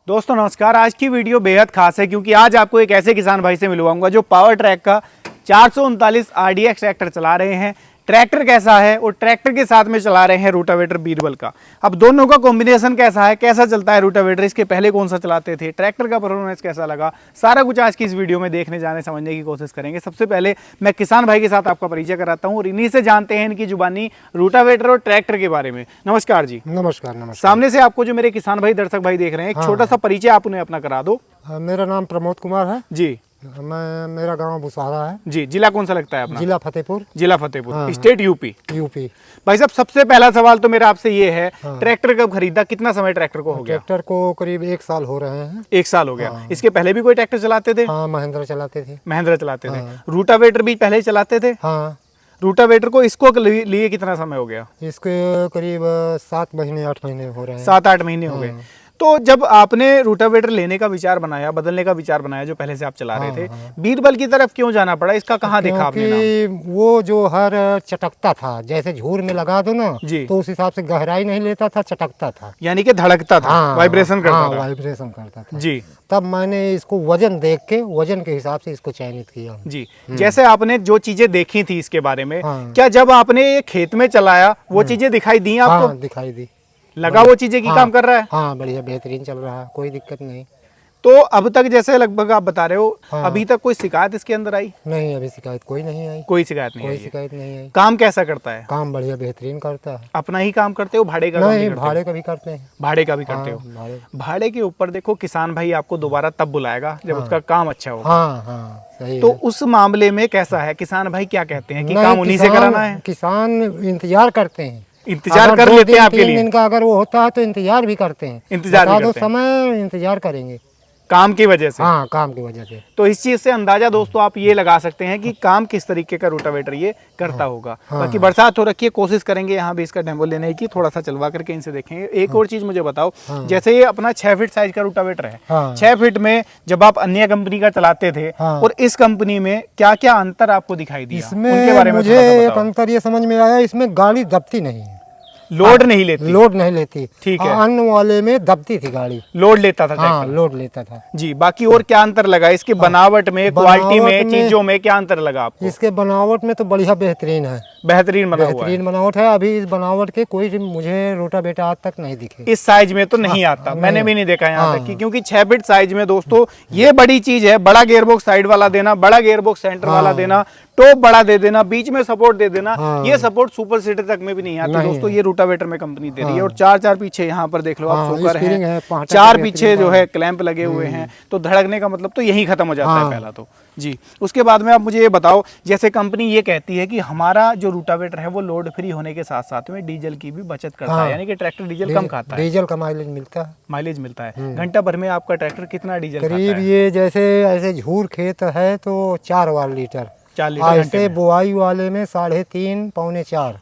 दोस्तों नमस्कार। आज की वीडियो बेहद खास है क्योंकि आज आपको एक ऐसे किसान भाई से मिलवाऊंगा जो पावर ट्रैक का 439 RDX ट्रैक्टर चला रहे हैं। ट्रैक्टर कैसा है और ट्रैक्टर के साथ में चला रहे हैं रोटावेटर बीरबल का। अब दोनों का कॉम्बिनेशन कैसा है, कैसा चलता है रोटावेटर, इसके पहले कौन सा चलाते थे, ट्रैक्टर का परफॉर्मेंस कैसा लगा, सारा कुछ आज की इस वीडियो में देखने जाने समझने की कोशिश करेंगे। सबसे पहले मैं किसान भाई के साथ आपका परिचय कराता हूँ और इन्हीं से जानते हैं इनकी जुबानी रोटावेटर और ट्रैक्टर के बारे में। नमस्कार जी। नमस्कार। नमस्कार। सामने से आपको जो मेरे किसान भाई दर्शक भाई देख रहे हैं, एक छोटा सा परिचय आप उन्हें अपना करा दो। मेरा नाम प्रमोद कुमार है जी। मेरा गांव बुसहारा है जी। जिला कौन सा लगता है अपना? जिला फतेहपुर। जिला फतेहपुर। हाँ, स्टेट यूपी। यूपी। भाई साहब सबसे पहला सवाल तो मेरा आपसे ये है, ट्रैक्टर कब खरीदा, कितना समय ट्रैक्टर को हो गया? ट्रैक्टर को करीब 1 साल हो रहे हैं। 1 साल हो गया। इसके पहले भी कोई ट्रैक्टर चलाते थे? हाँ, महिंद्रा चलाते थे। महिंद्रा चलाते थे। रूटावेटर भी पहले चलाते थे? हाँ। रूटावेटर को इसको लिए कितना समय हो गया? इसके करीब 7 महीने 8 महीने हो रहे हैं। 7-8 महीने हो गए। तो जब आपने रूटावेटर लेने का विचार बनाया, बदलने का विचार बनाया, जो पहले से आप चला रहे थे, बीरबल की तरफ क्यों जाना पड़ा? इसका कहाँ देखा आपने नाम? वो जो हर चटकता था, जैसे झूर में लगा दो ना जी, तो उस हिसाब से गहराई नहीं लेता था, चटकता था, यानी कि धड़कता था। वाइब्रेशन करता था। वाइब्रेशन करता था जी। तब मैंने इसको वजन देख के, वजन के हिसाब से इसको चयनित किया। जी। जैसे आपने जो चीजें देखी थी इसके बारे में, क्या जब आपने ये खेत में चलाया वो चीजें दिखाई दी आपको? हाँ, दिखाई दी। लगा वो चीजें की काम कर रहा है? हाँ, बढ़िया बेहतरीन चल रहा है, कोई दिक्कत नहीं। तो अब तक जैसे लगभग आप बता रहे हो, अभी तक कोई शिकायत इसके अंदर आई? नहीं, अभी शिकायत कोई नहीं आई। कोई शिकायत नहीं आई? कोई शिकायत नहीं आई। काम कैसा करता है? काम बढ़िया बेहतरीन करता है। अपना ही काम करते हो, भाड़े का? नहीं, भाड़े का भी करते हैं। भाड़े का भी करते हो? भाड़े के ऊपर देखो किसान भाई आपको दोबारा तब बुलाएगा जब उसका काम अच्छा हो। हाँ हाँ, सही तो है। उस मामले में कैसा है, किसान भाई क्या कहते हैं कि काम उन्हीं से कराना है? किसान इंतजार करते हैं, इंतजार कर लेते हैं आपके लिए? 3 दिन का अगर वो होता है तो इंतजार भी करते हैं। इंतजार भी करते हैं। समय इंतजार करेंगे काम की वजह से। हाँ, काम की वजह से। तो इस चीज से अंदाजा दोस्तों आप ये लगा सकते हैं कि काम किस तरीके का रोटावेटर ये करता होगा। बाकी बरसात हो रखी है, कोशिश करेंगे यहाँ भी इसका डेमो लेने की, थोड़ा सा चलवा करके इनसे देखेंगे। एक और चीज मुझे बताओ, जैसे ये अपना 6 फीट साइज का रोटावेटर है, 6 फीट में जब आप अन्य कंपनी का चलाते थे और इस कंपनी में क्या क्या अंतर आपको दिखाई दिया? इसमें उनके बारे में मुझे एक अंतर ये समझ में आया, इसमें गाड़ी दबती नहीं है, लोड नहीं लेती। लोड नहीं लेती। ठीक है। अन्य वाले में दबती थी गाड़ी, लोड लेता था। हाँ, लोड लेता था। जी। बाकी और क्या अंतर लगा इसकी बनावट में, क्वालिटी में, चीजों में क्या अंतर लगा आपको? इसके बनावट में तो बढ़िया बेहतरीन है, बेहतरीन बना हुआ है। बेहतरीन बनावट है। अभी इस बनावट के कोई मुझे रोटावेटर आज तक नहीं दिखे। इस साइज में तो नहीं आता, मैंने भी नहीं देखा यहाँ तक कि, क्योंकि 6 फीट साइज में दोस्तों ये बड़ी चीज है। बड़ा गियरबॉक्स साइड वाला देना, बड़ा गियरबॉक्स सेंटर वाला देना, टॉप बड़ा दे देना, बीच में सपोर्ट दे देना, ये सपोर्ट सुपर सीटर तक में भी नहीं आता दोस्तों। ये रोटावेटर में कंपनी दे रही है। और 4 पीछे यहाँ पर देख लो आप सोकर है, 4 पीछे जो है क्लैंप लगे हुए हैं, तो धड़कने का मतलब तो यही खत्म हो जाता है पहला तो। जी। उसके बाद में आप मुझे ये बताओ, जैसे कंपनी ये कहती है कि हमारा जो रोटावेटर है वो लोड फ्री होने के साथ साथ में डीजल की भी बचत करता है, यानी कि ट्रैक्टर डीजल कम खाता है। डीजल का माइलेज मिलता है। माइलेज मिलता है। घंटा भर में आपका ट्रैक्टर कितना डीजल खाता है? करीब ये जैसे ऐसे झूर खेत है तो 4 लीटर, 4 लीटर। ऐसे बुआई वाले में 3.5 पौने 4।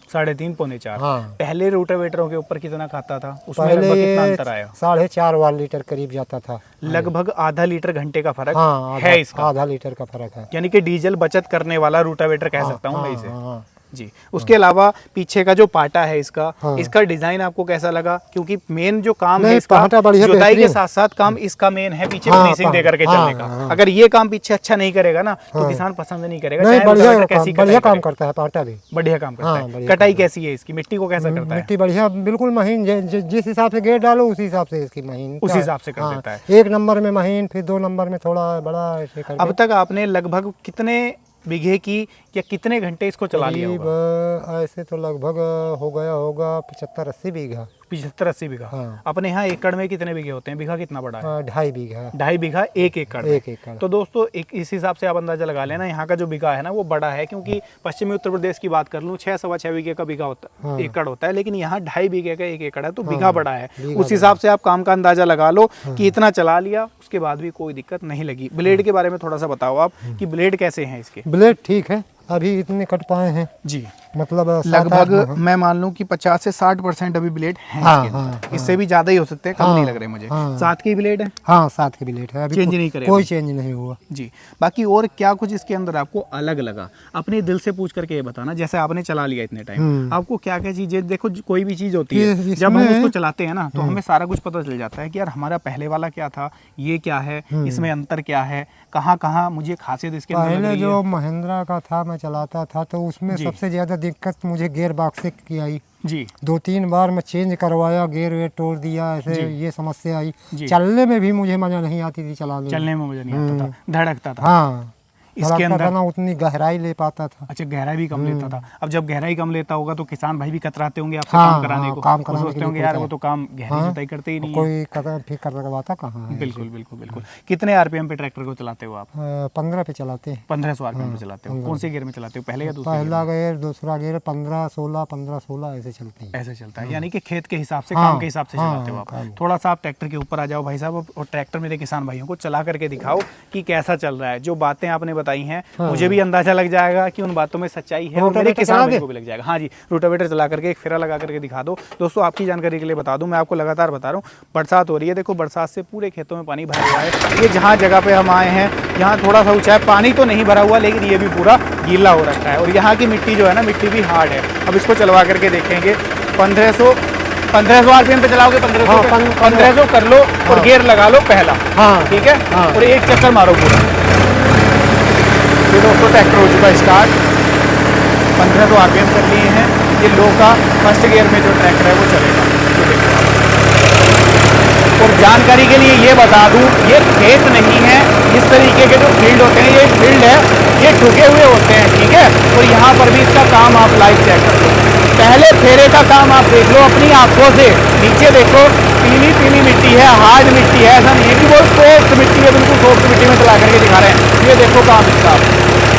3.5 पौने 4। हाँ। पहले रोटावेटरों के ऊपर कितना खाता था, उसमें लगभग कितना अंतर आया? 4.5 लीटर करीब जाता था। लगभग आधा लीटर घंटे का फर्क हाँ, है इसका। आधा लीटर का फर्क है, यानी कि डीजल बचत करने वाला रोटावेटर कह सकता हूँ मैं इसे। हाँ। जी। उसके अलावा पीछे का जो पाटा है इसका, इसका डिजाइन आपको कैसा लगा? क्योंकि मेन जो काम है इसका, जुताई के साथ साथ काम इसका मेन है पीछे फिनिशिंग दे करके चलने का। अगर ये काम पीछे अच्छा नहीं करेगा ना तो किसान पसंद नहीं करेगा। नहीं, बढ़िया काम करता है पाटा भी, बढ़िया काम करता है। कटाई कैसी है इसकी, मिट्टी को कैसा करता है? मिट्टी बढ़िया, बिल्कुल महीन, जिस हिसाब से गेट डालो उसी हिसाब से इसकी महीन, उसी हिसाब से कर देता है। 1 नंबर में महीन, फिर 2 नंबर में थोड़ा बड़ा ऐसे करके। अब तक आपने लगभग कितने बीघे की या कितने घंटे इसको चला लिया होगा? ऐसे तो लगभग हो गया होगा 75-80 बीघा। 75-80 बीघा। हाँ। अपने यहाँ एकड़ में कितने बीघे होते हैं? बीघा कितना बड़ा है? 2.5 बीघा। 2.5 बीघा 1 एकड़ में। 1 एकड़। तो दोस्तों इस हिसाब से आप अंदाजा लगा लेना, यहाँ का जो बीघा है ना वो बड़ा है, क्योंकि पश्चिमी उत्तर प्रदेश की बात कर लूँ 6-6.25 बीघे का बीघा होता, एकड़ होता है, लेकिन यहाँ 2.5 बीघे का 1 एकड़ है, तो बीघा बड़ा है। उस हिसाब से आप काम का अंदाजा लगा लो कि इतना चला लिया, उसके बाद भी कोई दिक्कत नहीं लगी। ब्लेड के बारे में थोड़ा सा बताओ आप कि ब्लेड कैसे हैं इसके? ब्लेड ठीक है, अभी इतने कट पाए हैं। जी। मतलब 7-8 लगभग मैं मान लूं कि 50 से 60% अभी ब्लेड हैं हाँ, इसके अंदर। हाँ, इससे भी ज्यादा ही हो सकते हैं, कम हाँ, नहीं लग रहे मुझे। हाँ। 7 के ब्लेड है हाँ 7 के ब्लेड है, अभी चेंज नहीं करे कोई अभी। चेंज नहीं हुआ जी। बाकी और क्या कुछ इसके अंदर आपको अलग लगा, अपने दिल से पूछ करके ये बताना। जैसे आपने चला लिया इतने टाइम, आपको क्या क्या चीजें, देखो कोई भी चीज होती है जब हम उसको चलाते हैं ना तो हमें सारा कुछ पता चल जाता है कि यार हमारा पहले वाला क्या था, ये क्या है, इसमें अंतर क्या है, कहाँ कहाँ मुझे खासियत इसके अंदर लग पहले रही जो है। महिंद्रा का था मैं चलाता था तो उसमें जी। सबसे ज़्यादा दिक्कत मुझे गियर बॉक्स की आई। जी 2-3 बार मैं चेंज करवाया, गियर वेयर तोड़ दिया, ऐसे जी। ये समस्या आई। जी। चलने में भी मुझे मज़ा नहीं आती थी चलाने में। चलने में मुझे नहीं आता था, धड़कता था। हाँ इसके धड़कता अंदर था ना, उतनी गहराई ले पाता था। अच्छा, गहराई भी कम लेता था। अब जब गहराई कम लेता होगा तो किसान भाई भी कतराते होंगे आपसे हाँ, काम कराने हाँ, को। काम वो कराने सोचते के लिए होंगे यार कोई वो तो काम गहरी हाँ, जुताई करते ही नहीं है। कोई कदम ठीक करवाता कहाँ है। बिल्कुल बिल्कुल बिल्कुल। कितने आरपीएम पे ट्रैक्टर को चलाते हो आप? 15 पे चलाते हैं। 1500 आरपीएम पे चलाते हो। कौन से गियर में चलाते हो, पहले या दूसरे गियर पहला गियर, दूसरा गियर, 15-16, 15-16 ऐसे चलते हैं। में? ऐसे चलता है, यानी कि खेत के हिसाब से, काम के हिसाब से चलाते हो आप। थोड़ा सा आप ट्रैक्टर के ऊपर आ जाओ भाई साहब, और ट्रैक्टर मेरे किसान भाइयों को चला करके दिखाओ कि कैसा चल रहा है। जो बातें आपने बताई हैं मुझे भी अंदाजा लग जाएगा कि उन बातों में सच्चाई है, और मेरे किसान भाइयों को भी लग जाएगा। हाँ जी, रोटावेटर चला करके एक फेरा लगा करके दिखा दो। दोस्तों आपकी जानकारी के लिए बता दूं, मैं आपको लगातार बता रहा हूँ, बरसात हो रही है। देखो बरसात से पूरे खेतों में पानी भरा हुआ है। ये जहाँ जगह पे हम आए हैं यहाँ थोड़ा सा ऊंचा है, पानी तो नहीं भरा हुआ लेकिन ये भी पूरा गीला हो रखा है। और यहाँ की मिट्टी जो है ना, मिट्टी भी हार्ड है। अब इसको चलवा करके देखेंगे। 1500 आरपीएम पे चलाओगे, 1500 कर लो और गियर लगा लो पहला। हाँ ठीक है, और एक चक्कर मारो पूरा। ये दोस्तों ट्रैक्टर हो चुका है स्टार्ट, 1500 आरपीएम कर लिए हैं। ये लो का फर्स्ट गियर में जो ट्रैक्टर है वो चलेगा। तो देखो आप। और जानकारी के लिए ये बता दूं, ये खेत नहीं है। इस तरीके के जो फील्ड होते हैं, ये फील्ड है, ये ठुके हुए होते हैं। ठीक है, और यहाँ पर भी इसका काम आप लाइव चेक कर लो। पहले फेरे का काम आप देख लो अपनी आंखों से। नीचे देखो, पीली पीली मिट्टी है, हार्ड मिट्टी है। ऐसा नहीं है कि वो सॉफ्ट मिट्टी है, बिल्कुल सॉफ्ट मिट्टी में चला करके दिखा रहे हैं। ये देखो काम इसका।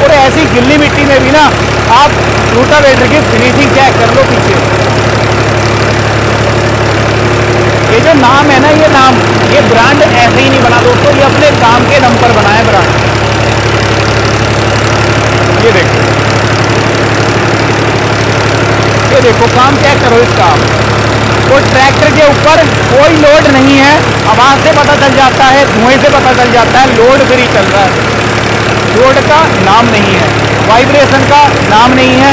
और ऐसी गिल्ली मिट्टी में भी ना आप रोटावेटर की फिनिशिंग चेक कर लो पीछे। ये जो नाम है ना, ये नाम, ये ब्रांड ऐसे ही नहीं बना दोस्तों, ये अपने काम के दम पर बना है ब्रांड। ये देखो, ये देखो काम चेक करो इसका। और ट्रैक्टर के ऊपर कोई लोड नहीं है। आवाज से पता चल जाता है, धुएं से पता चल जाता है लोड फ्री चल रहा है। लोड का नाम नहीं है, वाइब्रेशन का नाम नहीं है,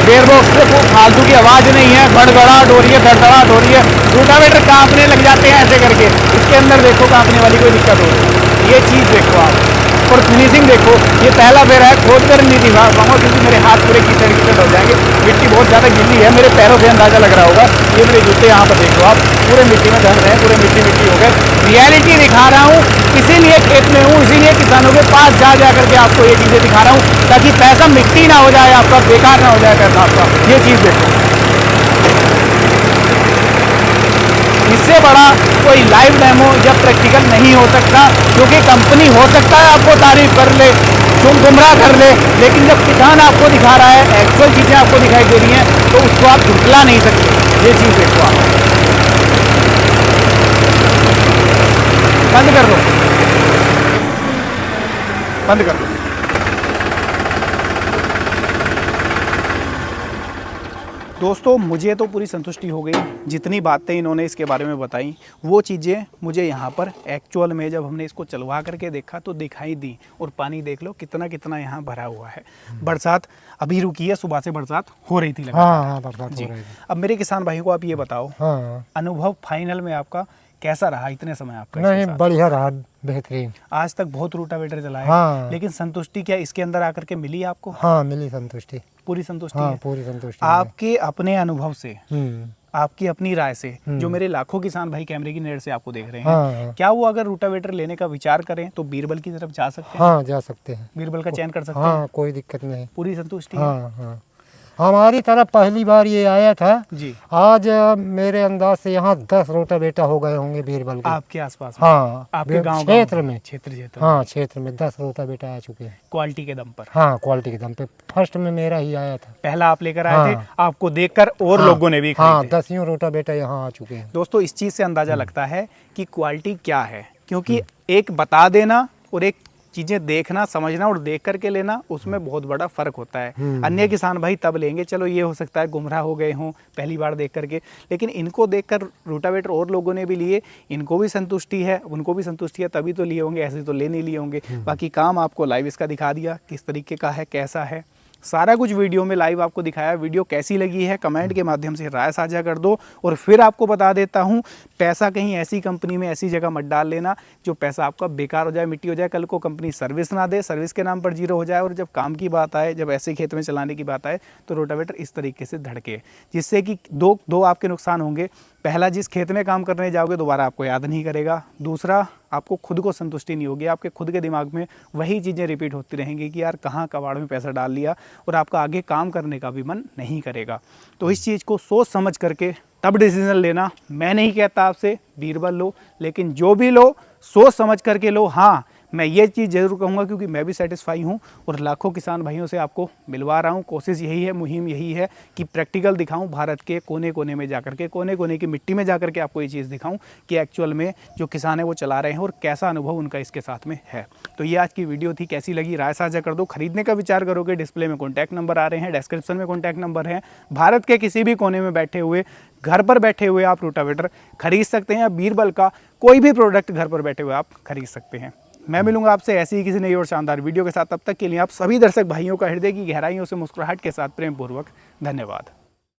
गेयरबॉक्स से कोई फालतू की आवाज़ नहीं है, गड़गड़ाहट हो रही है, धड़धड़ाहट हो रही है, रोटावेटर कांपने लग जाते हैं ऐसे करके। इसके अंदर देखो कांपने वाली कोई दिक्कत हो रही है। ये चीज़ देखो आप, और फिनिशिंग देखो। ये पहला फेरा है, खोद कर नहीं दिखा पाऊंगा क्योंकि मेरे हाथ पूरे कीचड़ हो जाएंगे। मिट्टी बहुत ज़्यादा गिल्ली है, मेरे पैरों से अंदाज़ा लग रहा होगा। ये मेरे जूते यहाँ पर देखो आप, पूरे मिट्टी में धस रहे हैं, पूरे मिट्टी मिट्टी हो गए। रियलिटी दिखा रहा हूँ, इसीलिए खेत में हूँ, इसीलिए किसानों के पास जा करके आपको ये चीज़ें दिखा रहा हूँ, ताकि पैसा मिट्टी ना हो जाए आपका, बेकार ना हो जाए पैसा आपका। ये चीज़ देखो, इससे बड़ा कोई लाइव डेमो या प्रैक्टिकल नहीं हो सकता। क्योंकि कंपनी हो सकता है आपको तारीफ कर ले, गुमराह कर ले, लेकिन जब किसान आपको दिखा रहा है, एक्चुअल चीज़ें आपको दिखाई दे रही हैं, तो उसको आप झुटला नहीं सकते। ये चीज़ देखो आप, बंद कर दो, बंद कर दो। दोस्तों मुझे तो पूरी संतुष्टि हो गई, जितनी बातें इन्होंने इसके बारे में बताई वो चीज़ें मुझे यहाँ पर एक्चुअल में जब हमने इसको चलवा करके देखा तो दिखाई दी। और पानी देख लो कितना कितना यहाँ भरा हुआ है। बरसात अभी रुकी है, सुबह से बरसात हो रही थी लगातार। हाँ बरसात जी। हो रही थी। अब मेरे किसान भाइयों को आप ये बताओ, हाँ अनुभव फाइनल में आपका कैसा रहा इतने समय आपका? नहीं, बढ़िया रहा, बेहतरीन। आज तक बहुत रोटावेटर चलाया, हाँ। लेकिन संतुष्टि क्या इसके अंदर आकर के मिली आपको? हाँ मिली संतुष्टि, पूरी संतुष्टि हाँ है? पूरी संतुष्टि। आपके अपने अनुभव से, हम्म, आपकी अपनी राय से, जो मेरे लाखों किसान भाई कैमरे की नेट से आपको देख रहे हैं, हाँ क्या वो अगर रोटावेटर लेने का विचार करें तो बीरबल की तरफ जा सकते हैं? हाँ जा सकते हैं, बीरबल का चयन कर सकते हैं? हाँ कोई दिक्कत नहीं। पूरी संतुष्टि है? हाँ हाँ हमारी तरफ पहली बार ये आया था। जी। आज मेरे अंदाज से यहाँ 10 रोटावेटर हो गए होंगे बीरबल के। आपके आसपास में? हाँ आपके गांव क्षेत्र में, क्षेत्र हाँ क्षेत्र में 10 रोटावेटर आ चुके हैं, क्वालिटी के दम पर। हाँ क्वालिटी के दम पे। फर्स्ट में मेरा ही आया था, पहला आप लेकर आए हाँ। थे, आपको देखकर और हाँ, लोगों ने भी हाँ खरीदे। 10 रोटावेटर यहाँ आ चुके हैं। दोस्तों इस चीज से अंदाजा लगता है कि क्वालिटी क्या है, क्योंकि एक बता देना और एक चीजें देखना, समझना और देख करके लेना, उसमें बहुत बड़ा फर्क होता है। अन्य किसान भाई तब लेंगे, चलो ये हो सकता है गुमराह हो गए हों पहली बार देख करके, लेकिन इनको देखकर रोटावेटर और लोगों ने भी लिए, इनको भी संतुष्टि है, उनको भी संतुष्टि है, तभी तो लिए होंगे, ऐसे तो ले नहीं लिए होंगे। बाकी काम आपको लाइव इसका दिखा दिया, किस तरीके का है, कैसा है, सारा कुछ वीडियो में लाइव आपको दिखाया। वीडियो कैसी लगी है कमेंट के माध्यम से राय साझा कर दो। और फिर आपको बता देता हूँ, पैसा कहीं ऐसी कंपनी में ऐसी जगह मत डाल लेना जो पैसा आपका बेकार हो जाए, मिट्टी हो जाए, कल को कंपनी सर्विस ना दे, सर्विस के नाम पर जीरो हो जाए, और जब काम की बात आए, जब ऐसे खेत में चलाने की बात आए, तो रोटावेटर इस तरीके से धड़के, जिससे कि दो आपके नुकसान होंगे। पहला, जिस खेत में काम करने जाओगे दोबारा आपको याद नहीं करेगा। दूसरा, आपको खुद को संतुष्टि नहीं होगी, आपके खुद के दिमाग में वही चीज़ें रिपीट होती रहेंगी कि यार कहाँ कबाड़ में पैसा डाल लिया, और आपका आगे काम करने का भी मन नहीं करेगा। तो इस चीज़ को सोच समझ करके तब डिसीजन लेना। मैं नहीं कहता आपसे बीरबल लो, लेकिन जो भी लो सोच समझ करके लो। हाँ, मैं ये चीज़ ज़रूर कहूँगा, क्योंकि मैं भी सेटिस्फाई हूँ और लाखों किसान भाइयों से आपको मिलवा रहा हूँ। कोशिश यही है, मुहिम यही है कि प्रैक्टिकल दिखाऊँ, भारत के कोने कोने में जाकर के, कोने कोने की मिट्टी में जाकर के आपको ये चीज़ दिखाऊँ कि एक्चुअल में जो किसान है वो चला रहे हैं और कैसा अनुभव उनका इसके साथ में है। तो ये आज की वीडियो थी, कैसी लगी राय साझा कर दो। खरीदने का विचार करोगे, डिस्प्ले में कॉन्टैक्ट नंबर आ रहे हैं, डिस्क्रिप्शन में कॉन्टैक्ट नंबर है। भारत के किसी भी कोने में बैठे हुए, घर पर बैठे हुए आप रोटावेटर खरीद सकते हैं। बीरबल का कोई भी प्रोडक्ट घर पर बैठे हुए आप खरीद सकते हैं। मैं मिलूंगा आपसे ऐसी ही किसी नई और शानदार वीडियो के साथ। तब तक के लिए आप सभी दर्शक भाइयों का हृदय की गहराइयों से मुस्कुराहट के साथ प्रेम पूर्वक धन्यवाद।